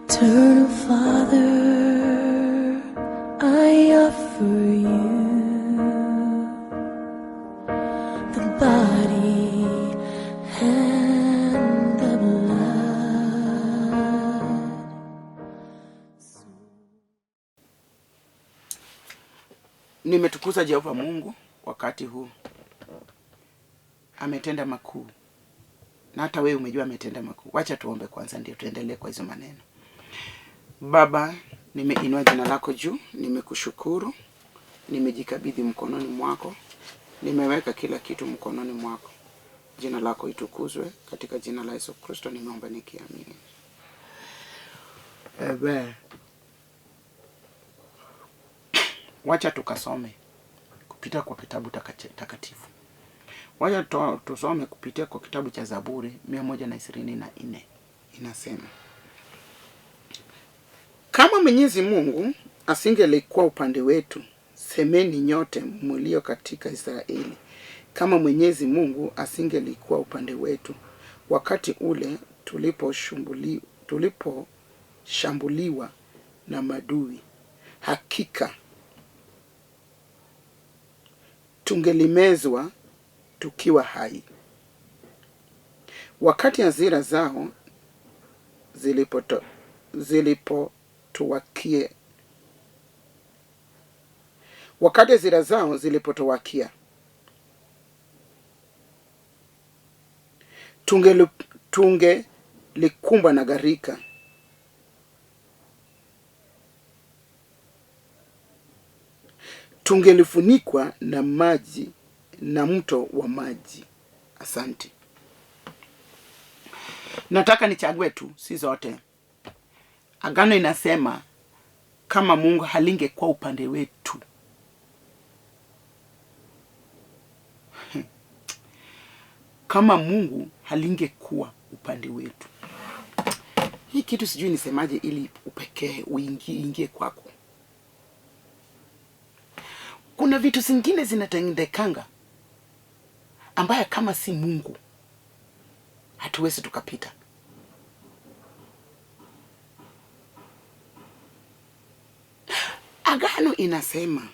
Eternal Father, I offer you the body and the blood. Nimetukuza Jehova Mungu wakati huu. Ametenda makuu. Na hata wewe umejua ametenda makuu. Wacha tuombe kwanza ndio tuendelee kwa hizo maneno. Baba, nimeinua jina lako juu, nimekushukuru, nimejikabidhi mkononi mwako, nimeweka kila kitu mkononi mwako. Jina lako itukuzwe, katika jina la Yesu Kristo nimeomba nikiamini. Amen. Wacha tukasome kupitia kwa kitabu takatifu. Wacha tusome kupitia kwa kitabu cha Zaburi 124. Inasema, kama Mwenyezi Mungu asingelikuwa upande wetu, semeni nyote mlio katika Israeli. Kama Mwenyezi Mungu asingelikuwa upande wetu, wakati ule tuliposhambuliwa na madui, hakika tungelimezwa tukiwa hai. Wakati hasira zao zilipotuwakia, tungelikumbwa na gharika. Tungelifunikwa na maji na mto wa maji. Asante. Nataka nichague tu, si zote. Agano inasema kama Mungu halingekuwa upande wetu. Kama Mungu halingekuwa upande wetu. Hii kitu sijui nisemaje ili upekee uingie kwako. Kuna vitu zingine zinatendekanga ambaye kama si Mungu hatuwezi tukapita. Agano inasema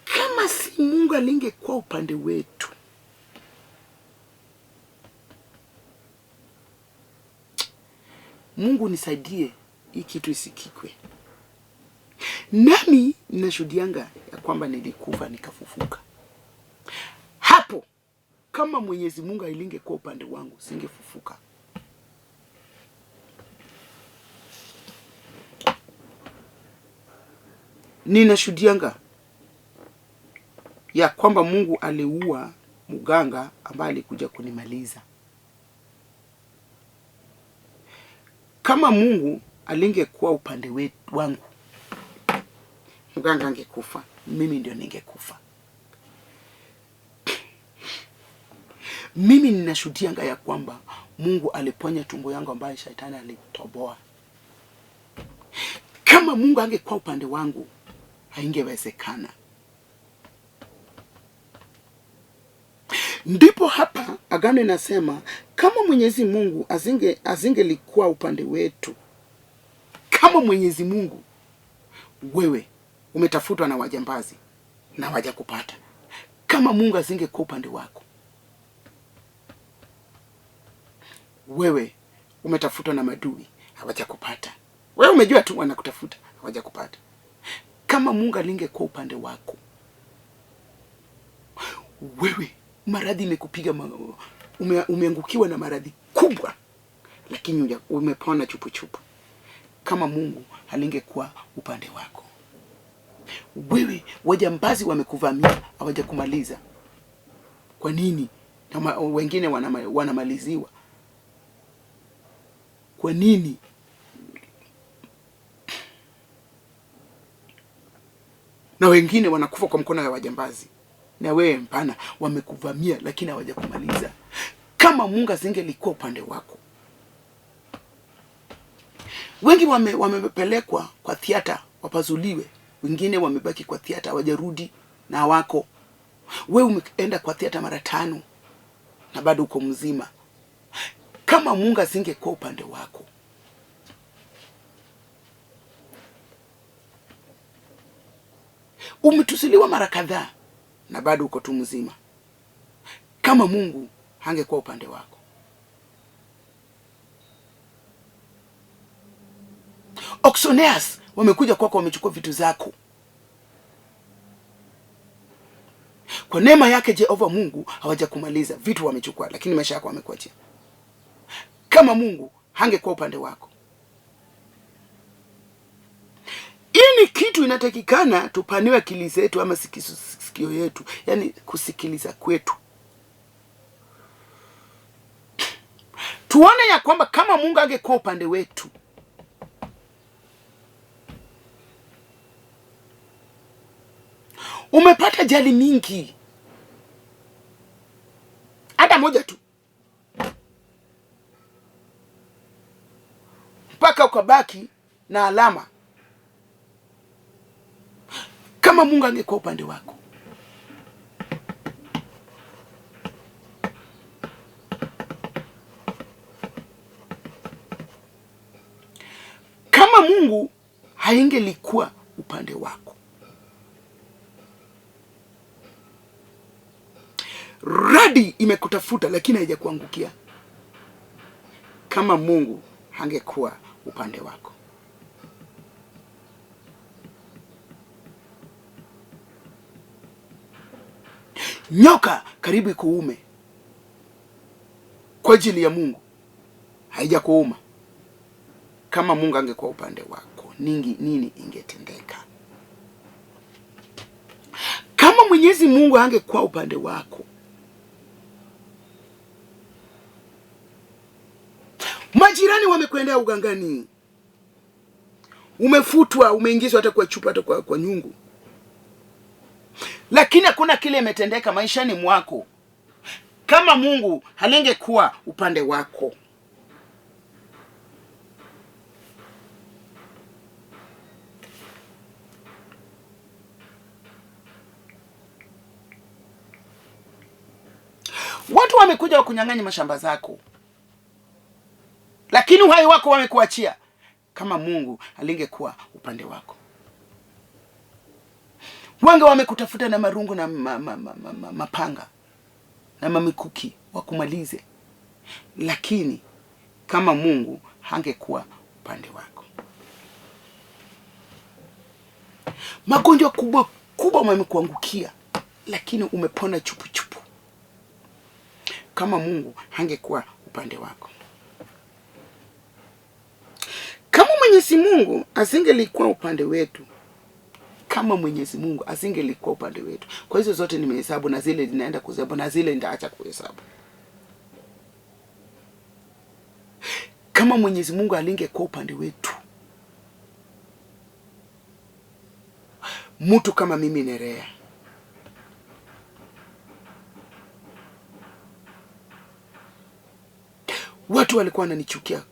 kama si Mungu alingekuwa upande wetu, Mungu nisaidie hii kitu isikikwe. Nami ninashuhudianga ya kwamba nilikufa nikafufuka. Hapo kama Mwenyezi Mungu alingekuwa upande wangu, singefufuka. Ninashuhudianga ya kwamba Mungu aliua mganga ambaye alikuja kunimaliza. Kama Mungu alingekuwa upande wangu, mganga angekufa, mimi ndio ningekufa. Mimi ninashuhudianga ya kwamba Mungu aliponya tumbo yangu ambayo shetani alitoboa. Kama Mungu angekuwa upande wangu, haingewezekana. Ndipo hapa agano inasema kama Mwenyezi Mungu asingelikuwa upande wetu. Kama Mwenyezi Mungu, wewe umetafutwa na wajambazi na hawajakupata. Kama Mungu asingekuwa upande wako, wewe umetafutwa na madui hawajakupata. Wewe umejua tu wanakutafuta hawajakupata. Kama Mungu alingekuwa upande wako, wewe maradhi imekupiga, umeangukiwa na maradhi kubwa, lakini umepona chupu chupu. Kama Mungu alingekuwa upande wako, wewe wajambazi wamekuvamia hawajakumaliza. Kwa nini? Na wengine wanamaliziwa. Kwa nini? Na wengine wanakufa kwa mkono ya wajambazi. Na wewe mpana wamekuvamia lakini hawajakumaliza. Kama Mungu asingelikuwa upande wako, wengi wamepelekwa kwa theater wapazuliwe, wengine wamebaki kwa theater hawajarudi na wako. Wewe umeenda kwa theater mara 5 na bado uko mzima. kama Mungu asingekuwa upande wako. Umetusiliwa mara kadhaa na bado uko tu mzima. Kama Mungu hangekuwa upande wako. Oxoneas wamekuja kwako, wamechukua vitu zako. Kwa neema yake Jehova Mungu hawajakumaliza, vitu wamechukua, lakini maisha yako wamekuachia. Kama Mungu hangekuwa upande wako. Hii ni kitu inatakikana tupaniwe akili zetu ama sikio yetu, yani kusikiliza kwetu. Tuone ya kwamba kama Mungu angekuwa upande wetu, umepata jali mingi, hata moja tu, mpaka ukabaki na alama. Kama Mungu angekuwa upande wako. Kama Mungu haingelikuwa upande wako. Radi imekutafuta lakini haijakuangukia. Kama Mungu hangekuwa upande wako. Nyoka karibu ikuume kwa ajili ya Mungu, haijakuuma. Kama Mungu angekuwa upande wako, nini ingetendeka? Kama Mwenyezi Mungu angekuwa upande wako, majirani wamekwendea ugangani, umefutwa, umeingizwa hata kwa chupa, hata kwa nyungu, lakini hakuna kile imetendeka maishani mwako. Kama Mungu halingekuwa upande wako. Watu wamekuja kunyang'anya mashamba zako, lakini uhai wako wamekuachia. Kama Mungu alingekuwa upande wako, wanga wamekutafuta na marungu na mapanga na mamikuki wakumalize, lakini kama Mungu hangekuwa upande wako. Magonjwa kubwa wamekuangukia, lakini umepona chupu chupu. Kama Mungu hangekuwa upande wako. Kama Mwenyezi Mungu asingelikuwa upande wetu. Kama Mwenyezi Mungu asingelikuwa upande wetu. Kwa hizo zote nimehesabu, na zile zinaenda kuhesabu, na zile nitaacha kuhesabu. Kama Mwenyezi Mungu alingekuwa upande wetu, mtu kama mimi Nereah, watu walikuwa wananichukia,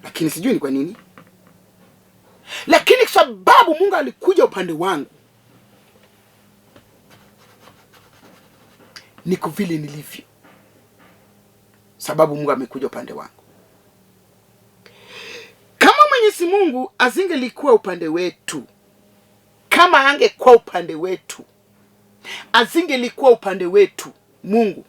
lakini sijui ni kwa nini. Lakini sababu Mungu alikuja upande wangu, niko vile nilivyo, sababu Mungu amekuja upande wangu. Kama Mwenyezi Mungu asingelikuwa upande wetu, kama angekuwa upande wetu, asingelikuwa upande wetu Mungu.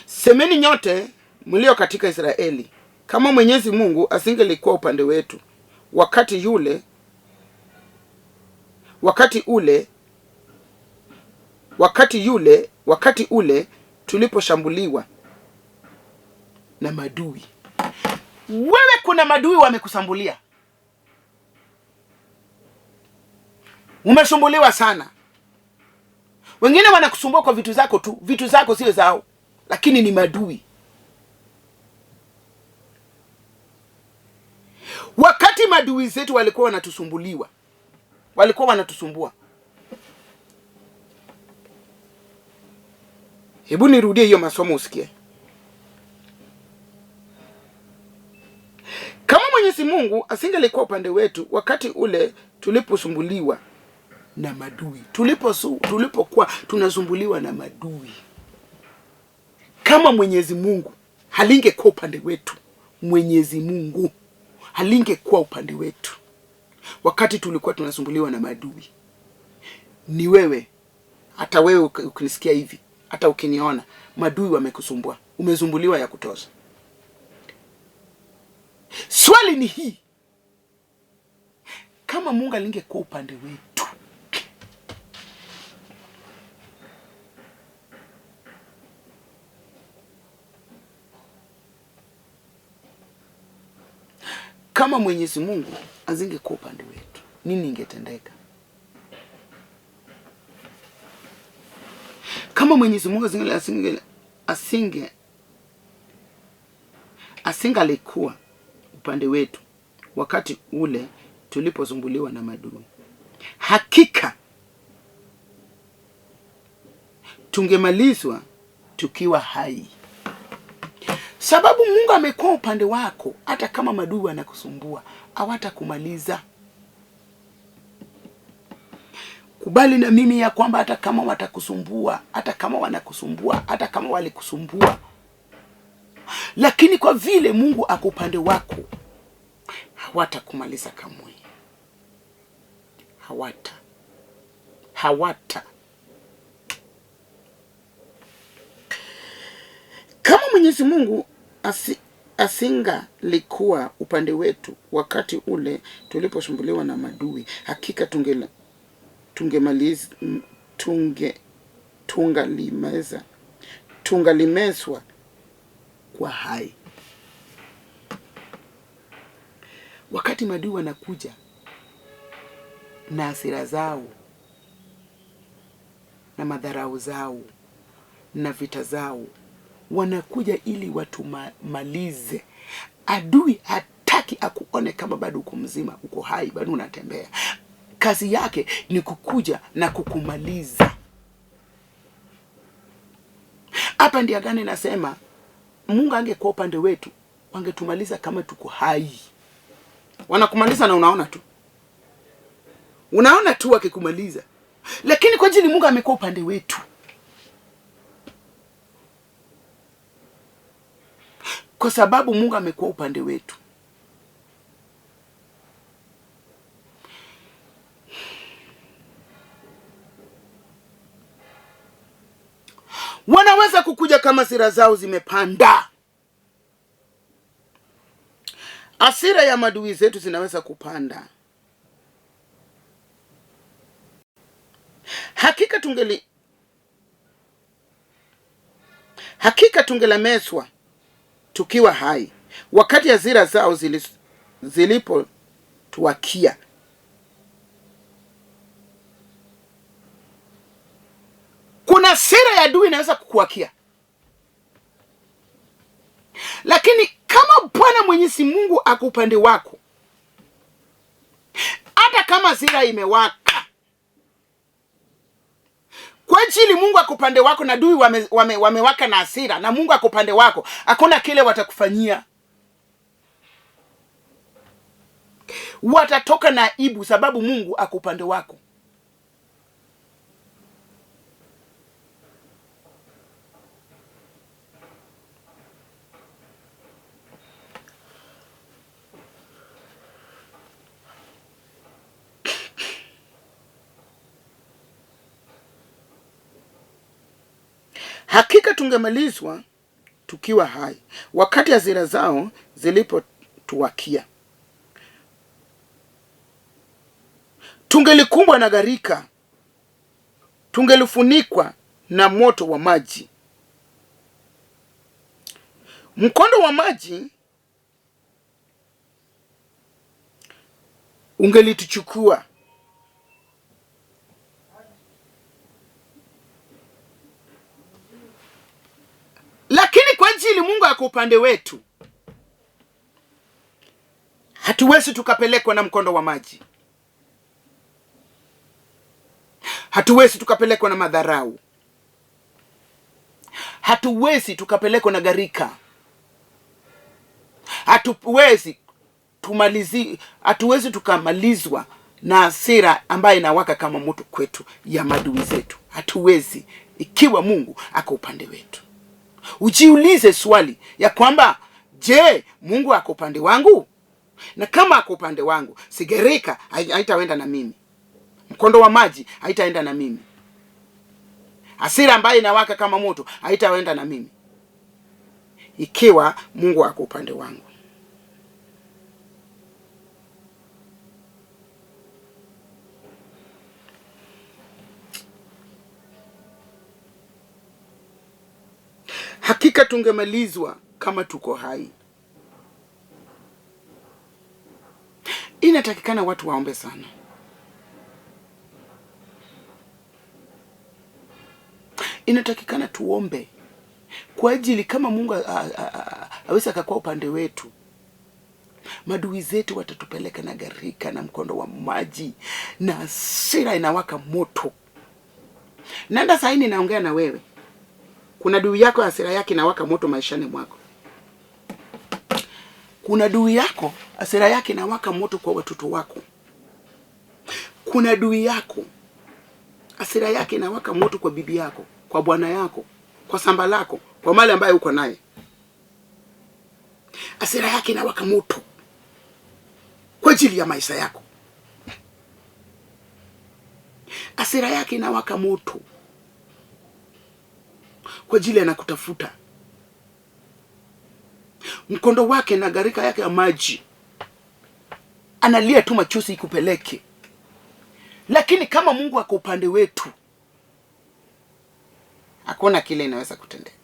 Semeni nyote mlio katika Israeli, kama Mwenyezi Mungu asingelikuwa upande wetu wakati ule tuliposhambuliwa na madui. Wewe kuna madui wamekusambulia. Umesumbuliwa sana. Wengine wanakusumbua kwa vitu zako tu, vitu zako sio zao, lakini ni madui. Wakati madui zetu walikuwa wanatusumbuliwa, walikuwa wanatusumbua. Hebu nirudie hiyo masomo usikie. Kama Mwenyezi Mungu asingelikuwa upande wetu wakati ule tuliposumbuliwa na madui, tulipokuwa tunasumbuliwa na madui. Kama Mwenyezi Mungu halingekuwa upande wetu, Mwenyezi Mungu halingekuwa upande wetu wakati tulikuwa tunasumbuliwa na maadui. Ni wewe, hata wewe ukinisikia hivi, hata ukiniona, maadui wamekusumbua, umezumbuliwa ya kutosha. Swali ni hii: kama Mungu alingekuwa upande wetu, kama Mwenyezi Mungu asingekuwa upande wetu, nini ingetendeka? Kama Mwenyezi Mungu asingalikuwa upande wetu wakati ule tuliposumbuliwa na maadui, hakika tungemalizwa tukiwa hai. Sababu Mungu amekuwa upande wako, hata kama maadui wanakusumbua, hawatakumaliza. Kubali na mimi ya kwamba hata kama watakusumbua, hata kama wanakusumbua, hata kama walikusumbua, lakini kwa vile Mungu ako upande wako, hawatakumaliza kamwe. Hawata. Kama Mwenyezi Mungu asingalikuwa upande wetu wakati ule tuliposumbuliwa na maadui, hakika tungalimezwa kwa hai. Wakati maadui wanakuja na hasira zao na madharau zao na vita zao, wanakuja ili watumalize. Adui hataki akuone kama bado uko mzima, uko hai, bado unatembea. Kazi yake ni kukuja na kukumaliza. Hapa ndio gani nasema Mungu angekuwa upande wetu, wangetumaliza kama tuko hai. Wanakumaliza na unaona tu. Unaona tu wakikumaliza. Lakini kwa ajili Mungu amekuwa upande wetu, kwa sababu Mungu amekuwa upande wetu, wanaweza kukuja kama hasira zao zimepanda. Hasira ya maadui zetu zinaweza kupanda. Hakika tungelemezwa tukiwa hai wakati hasira zao zilipotuakia. Kuna hasira ya adui inaweza kukuakia, lakini kama Bwana Mwenyezi Mungu ako upande wako, hata kama hasira imewaka, kwa ajili Mungu ako upande wako na adui wamewaka na hasira, na Mungu ako upande wako, hakuna kile watakufanyia. Watatoka na aibu sababu Mungu ako upande wako. Hakika tungemalizwa tukiwa hai wakati hasira zao zilipotuakia. Tungelikumbwa na gharika, tungelifunikwa na moto wa maji. Mkondo wa maji ungelituchukua. Lakini kwa ajili Mungu ako upande wetu, hatuwezi tukapelekwa na mkondo wa maji. Hatuwezi tukapelekwa na madharau. Hatuwezi tukapelekwa na gharika. Hatuwezi tukamalizwa na hasira ambayo inawaka kama moto kwetu ya maadui zetu. Hatuwezi, ikiwa Mungu ako upande wetu. Ujiulize swali ya kwamba, je, Mungu ako upande wangu? Na kama ako upande wangu, sigarika haitaenda na mimi. Mkondo wa maji haitaenda na mimi. Hasira ambayo inawaka kama moto haitaenda na mimi. Ikiwa Mungu ako upande wangu. Hakika tungemalizwa kama tuko hai. Inatakikana watu waombe sana. Inatakikana tuombe kwa ajili kama Mungu aweza akakuwa upande wetu, madui zetu watatupeleka na gharika na mkondo wa maji na hasira inawaka moto. Nenda saa hii ninaongea na wewe, kuna dui yako hasira yake inawaka moto maishani mwako. Kuna dui yako hasira yake inawaka moto kwa watoto wako. Kuna dui yako hasira yake inawaka moto kwa bibi yako, kwa bwana yako, kwa samba lako, kwa mali ambayo uko naye. Hasira yake inawaka moto kwa ajili ya maisha yako. Hasira yake inawaka moto kwa ajili anakutafuta. Mkondo wake na gharika yake ya maji analia tu machozi ikupeleke. Lakini kama Mungu ako upande wetu, hakuna kile inaweza kutendeka.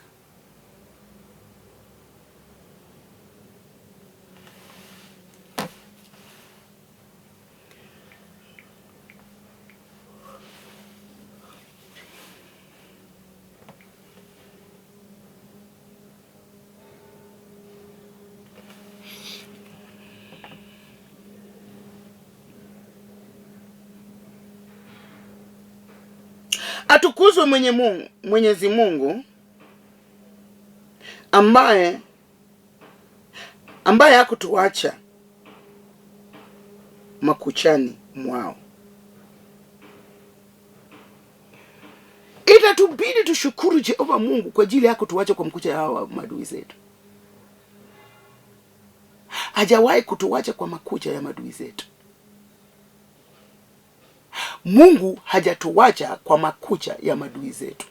Atukuzwe Mwenyezi Mungu ambaye hakutuacha makuchani mwao. Itatubidi tushukuru Jehova Mungu kwa ajili ya kutuacha kwa mkucha hawa madui zetu. Hajawahi kutuacha kwa makucha ya madui zetu. Mungu hajatuacha kwa makucha ya madui zetu.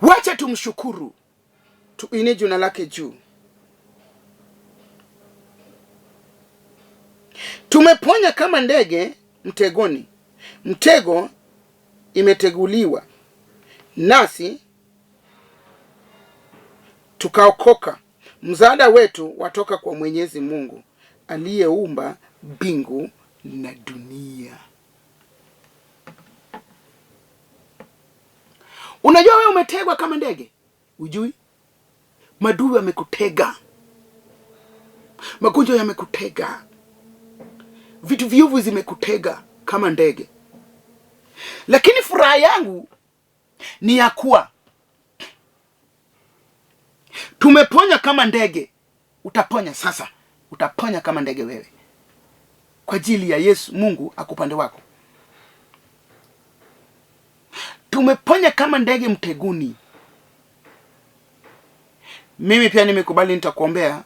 Wacha tumshukuru, tuinue jina lake juu. Tumeponya kama ndege mtegoni. Mtego imeteguliwa, nasi tukaokoka. Msaada wetu watoka kwa Mwenyezi Mungu aliyeumba mbingu na dunia. Unajua wewe umetegwa kama ndege? Ujui? Madui wamekutega. Magonjwa yamekutega. Vitu viovu zimekutega kama ndege. Lakini furaha yangu ni ya kuwa tumeponya kama ndege. Utaponya sasa. Utaponya kama ndege wewe. Kwa ajili ya Yesu Mungu akupande wako. Tumeponya kama ndege mteguni. Mimi pia nimekubali nitakuombea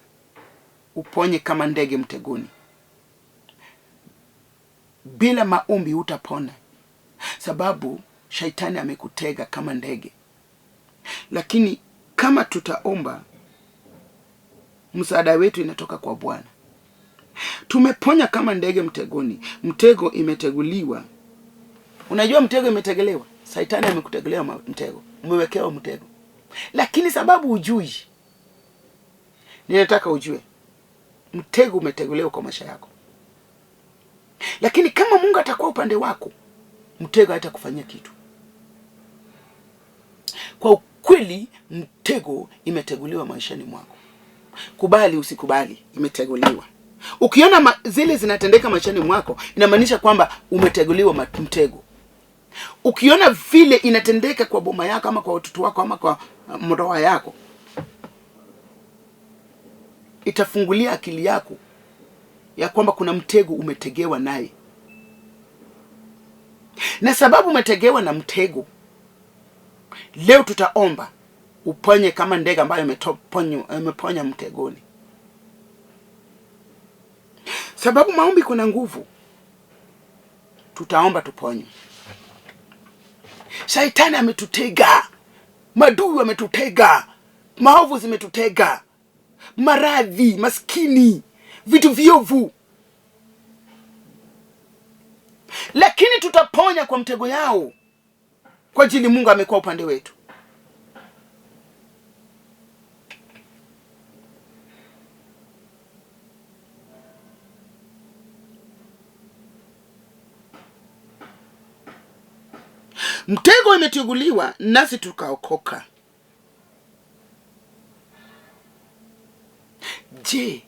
uponye kama ndege mteguni. Bila maombi utapona. Sababu shaitani amekutega kama ndege. Lakini kama tutaomba, msaada wetu inatoka kwa Bwana. Tumeponya kama ndege mtegoni. Mtego imeteguliwa. Unajua mtego imetegelewa? Shaitani amekutegelea mtego. Umewekewa mtego. Lakini sababu ujui, ninataka ujue mtego umetegulewa kwa maisha yako. Lakini kama Mungu atakuwa upande wako, mtego hatakufanyia kitu. Kwa ukweli mtego imeteguliwa maishani mwako. Kubali usikubali, imeteguliwa. Ukiona zile zinatendeka maishani mwako, inamaanisha kwamba umeteguliwa mtego. Ukiona vile inatendeka kwa boma yako ama kwa watoto wako ama kwa ndoa yako, itafungulia akili yako ya kwamba kuna mtego umetegewa naye. Na sababu umetegewa na mtego, leo tutaomba uponye kama ndege ambayo imeponya mtegoni. Sababu maombi kuna nguvu. Tutaomba tuponywe. Shaitani ametutega, madui wametutega, maovu zimetutega, maradhi, maskini, vitu viovu. Lakini tutaponya kwa mtego yao, kwa ajili Mungu amekuwa upande wetu. Mtego imeteguliwa nasi tukaokoka. Je,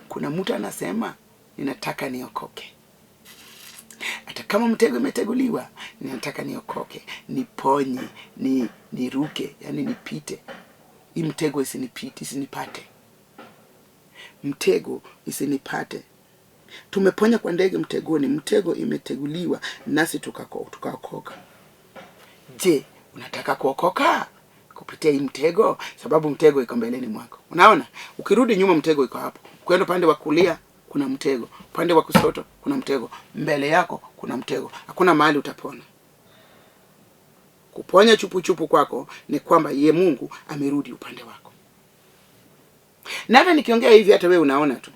kuna mtu anasema ninataka niokoke? Hata kama mtego imeteguliwa, ninataka niokoke, niponye, niruke, yani nipite. Hii mtego isinipate. Mtego isinipate. Tumeponya kwa ndege mtegoni, mtego imeteguliwa nasi tukaokoka. Je, unataka kuokoka kupitia hii mtego? Sababu mtego iko mbeleni mwako. Unaona? Ukirudi nyuma mtego iko hapo. Ukienda upande wa kulia kuna mtego, upande wa kushoto kuna mtego, mbele yako kuna mtego. Hakuna mahali utapona. Kuponya chupu kwako ni kwamba ye Mungu amerudi upande wako. Na hata nikiongea hivi, hata wewe unaona tu.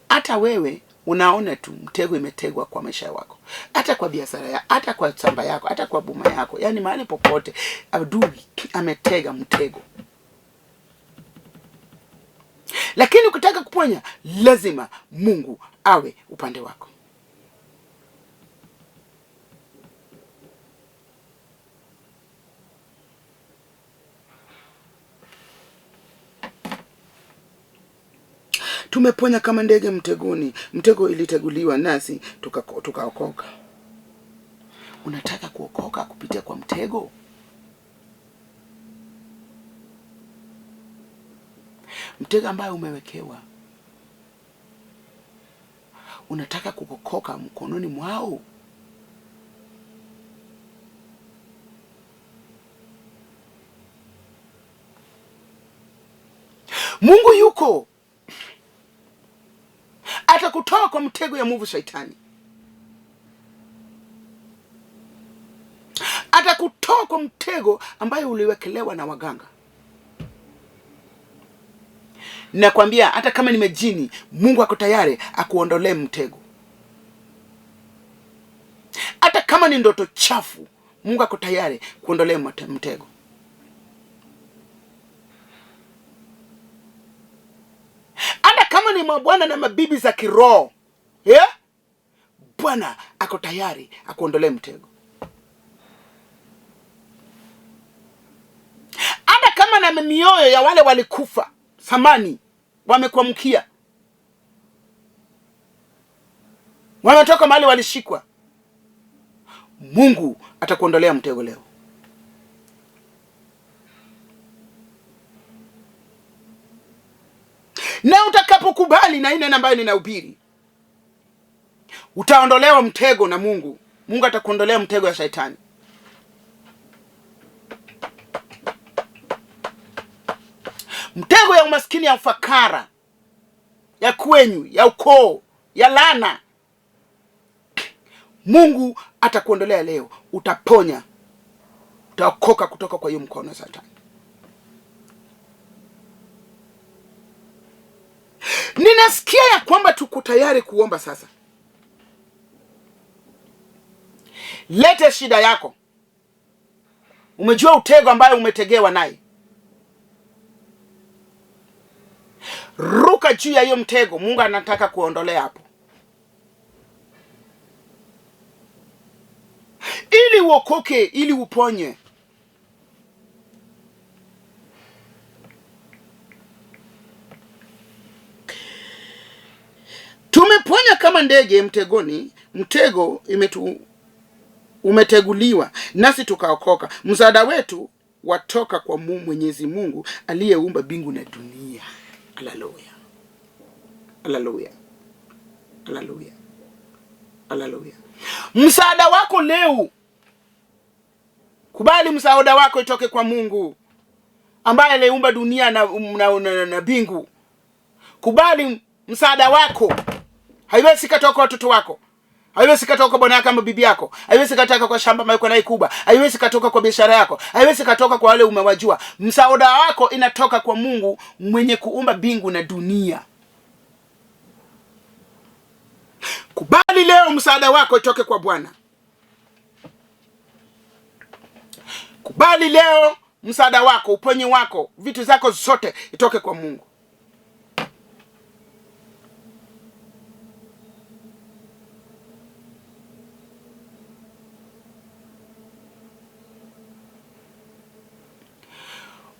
Hata wewe unaona tu mtego imetegwa kwa maisha yako. Hata kwa biashara yako, hata kwa shamba yako, hata kwa boma yako. Yani mahali popote adui ametega mtego. Lakini ukitaka kuponya, lazima Mungu awe upande wako. Tumeponya kama ndege mtegoni, mtego iliteguliwa nasi tukaokoka. Unataka kuokoka kupitia kwa mtego? Mtego ambayo umewekewa, unataka kuokoka mkononi mwao? Mungu yuko, atakutoa kwa mtego ya mwovu Shaitani. Atakutoa kwa mtego ambayo uliwekelewa na waganga. Nakwambia hata kama ni majini, Mungu ako tayari akuondolee mtego. Hata kama ni ndoto chafu, Mungu ako tayari kuondolea mtego. Hata kama ni mabwana na mabibi za kiroho, Bwana ako tayari akuondolee mtego. Hata kama na mioyo ya wale walikufa samani wamekuamkia, wametoka mahali walishikwa, Mungu atakuondolea mtego leo. Na utakapokubali na ile ambayo ninahubiri, utaondolewa mtego na Mungu. Mungu atakuondolea mtego ya Shaitani. Mtego ya umaskini, ya ufakara, ya kwenyu, ya ukoo, ya laana, Mungu atakuondolea leo. Utaponya, utaokoka kutoka kwa hiyo mkono wa Shetani. Ninasikia ya kwamba tuko tayari kuomba sasa. Lete shida yako. Umejua utego ambayo umetegewa naye. Ruka juu ya hiyo mtego. Mungu anataka kuondolea hapo, ili uokoke, ili uponye. Tumeponya kama ndege mtegoni, mtego umeteguliwa nasi tukaokoka. Msaada wetu watoka kwa Mwenyezi Mungu aliyeumba mbingu na dunia. Haleluya. Haleluya. Haleluya. Haleluya. Msaada wako leo, kubali msaada wako itoke kwa Mungu ambaye aliumba dunia na bingu. Kubali msaada wako. Haiwezi katoka kwa watoto wako. Haiwezi katoka kwa bwana yako ama bibi yako. Haiwezi katoka kwa shamba ambalo uko nayo kubwa. Haiwezi katoka kwa biashara yako. Haiwezi katoka kwa wale umewajua. Msaada wako inatoka kwa Mungu mwenye kuumba bingu na dunia. Kubali leo msaada wako itoke kwa Bwana. Kubali leo msaada wako, uponye wako, vitu zako zote itoke kwa Mungu.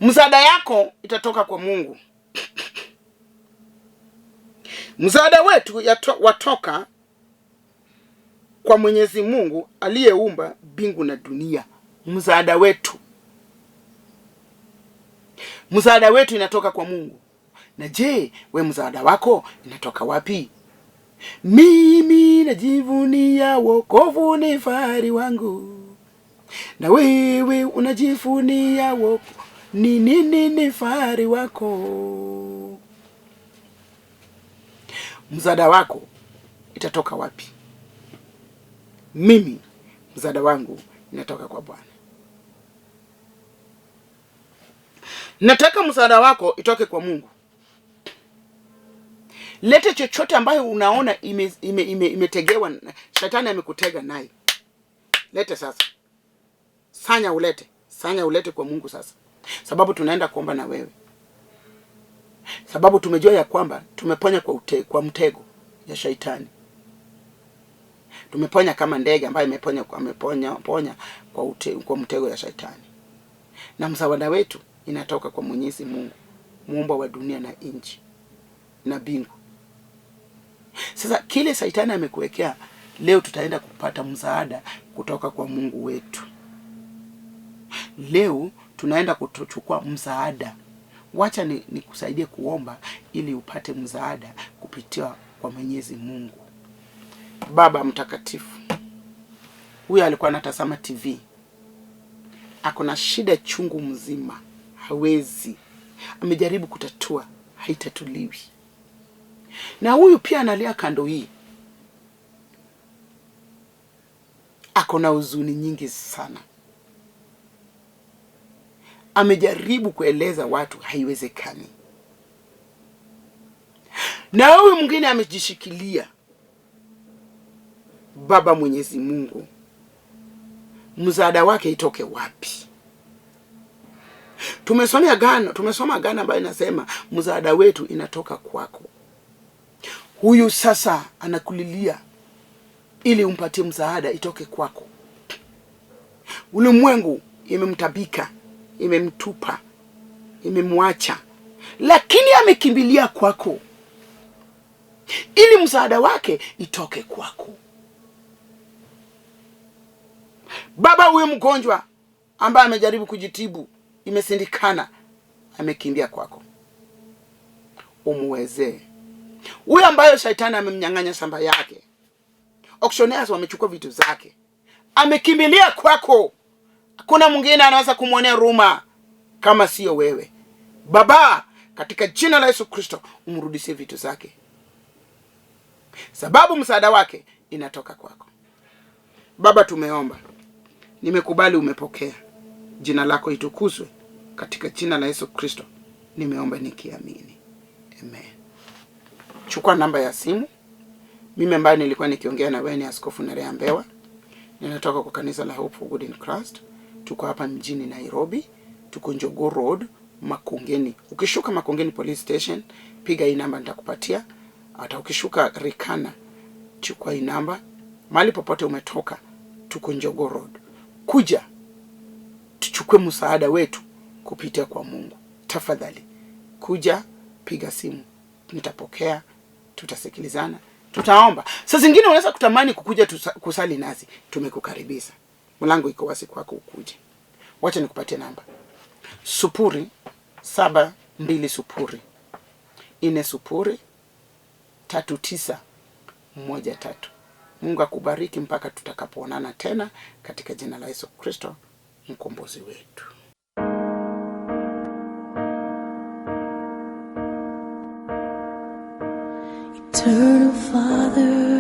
Msaada yako itatoka kwa Mungu. Msaada wetu watoka kwa Mwenyezi Mungu aliyeumba mbingu na dunia. Msaada wetu. Msaada wetu inatoka kwa Mungu. Na je, we msaada wako inatoka wapi? Mimi najivunia wokovu ni fahari wangu. Na wewe unajivunia wokovu ni nini ni fahari wako? Msaada wako itatoka wapi? Mimi msaada wangu inatoka kwa Bwana. Nataka msaada wako itoke kwa Mungu. Lete chochote ambayo unaona imetegewa, shetani amekutega naye. Lete sasa. Sanya ulete kwa Mungu sasa. Sababu tunaenda kuomba na wewe. Sababu tumejua ya kwamba tumeponya kwa mtego ya shetani. Tumeponya kama ndege ambaye imeponya kwa mtego ya shetani. Na msaada wetu inatoka kwa Mwenyezi Mungu, muumba wa dunia na nchi na mbingu. Sasa kile shetani amekuwekea leo, tutaenda kupata msaada kutoka kwa Mungu wetu. Leo tunaenda kuchukua msaada. Wacha nikusaidie kuomba ili upate msaada kupitia kwa Mwenyezi Mungu. Baba mtakatifu, huyu alikuwa anatazama TV. Akona shida chungu mzima, hawezi. Amejaribu kutatua, haitatuliwi. Na huyu pia analia kando hii. Akona huzuni nyingi sana. Amejaribu kueleza watu, haiwezekani. Na huyu mwingine amejishikilia. Baba Mwenyezi Mungu, msaada wake itoke wapi? Tumesoma agano ambayo inasema msaada wetu inatoka kwako. Huyu sasa anakulilia ili umpatie msaada itoke kwako. Ulimwengu imemtabika, imemtupa, imemwacha, lakini amekimbilia kwako ili msaada wake itoke kwako. Baba, huyu mgonjwa ambaye amejaribu kujitibu, imesindikana, amekimbia kwako. Umuwezee. Huyu ambaye shetani amemnyang'anya shamba yake, auctioneers wamechukua vitu zake, amekimbilia kwako. Hakuna mwingine anaweza kumwonea huruma kama sio wewe. Baba, katika jina la Yesu Kristo, umrudishie vitu zake. Sababu msaada wake inatoka kwako. Baba, tumeomba. Nimekubali, umepokea. Jina lako itukuzwe. Katika jina la Yesu Kristo nimeomba nikiamini. Amen. Chukua namba ya simu. Mimi ambaye nilikuwa nikiongea na wewe ni Askofu Nereah Mbewa. Ninatoka kwa kanisa la Hope for Good in Christ. Tuko hapa mjini Nairobi. Tuko Njogoo Road, Makongeni. Ukishuka Makongeni Police Station, piga hii namba nitakupatia. Hata ukishuka Rikana, chukua hii namba. Mahali popote umetoka, tuko Njogoo Road. Kuja tuchukue msaada wetu kupitia kwa Mungu. Tafadhali kuja, piga simu, nitapokea, tutasikilizana, tutaomba. Sasa zingine unaweza kutamani kukuja kusali nasi, tumekukaribisha. Mlango iko wazi kwako ukuje. Wacha nikupatie namba. 0720 40 3913. Mungu akubariki mpaka tutakapoonana tena katika jina la Yesu Kristo mkombozi wetu. Eternal Father,